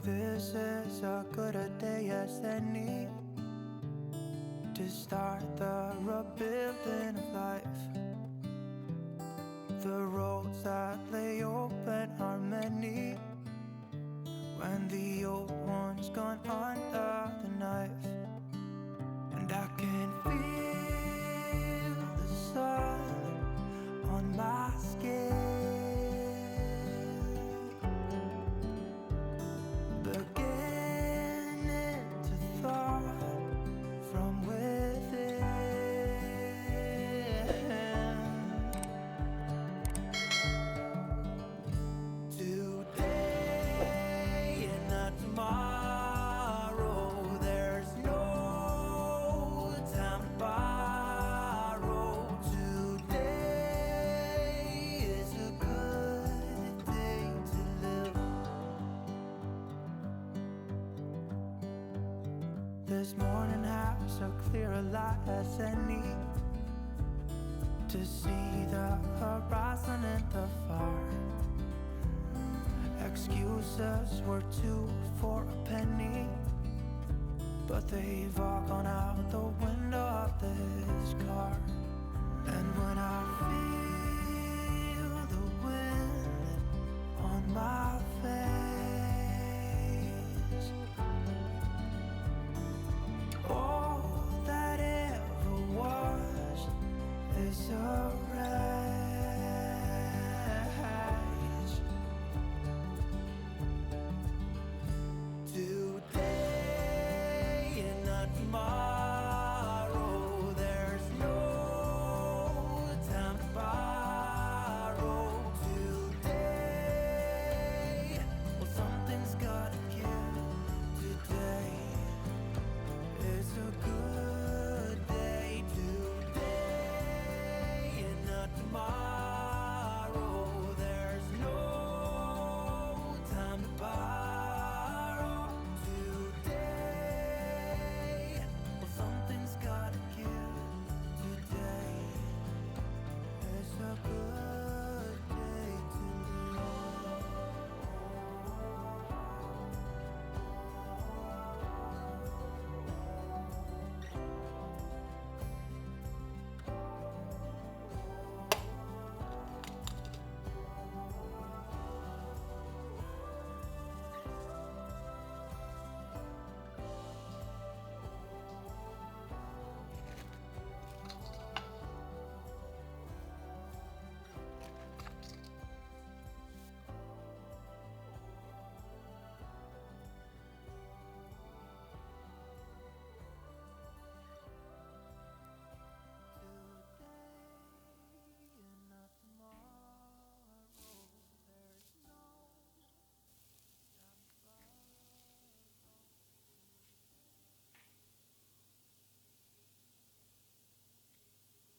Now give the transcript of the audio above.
This is as good a day as any to start the rebuilding of life. The roads that lay open are many when the old one's gone under the knife. And I can feel the sun on my skin, beginning to thaw from within. Today and not tomorrow, there's no time to borrow. Today is a good day to live. This morning has as clear a light as any to see the horizon in the far. Excuses were two for a penny, but they've all gone out the window of this car. And when I feel the wind on my face, all that ever was is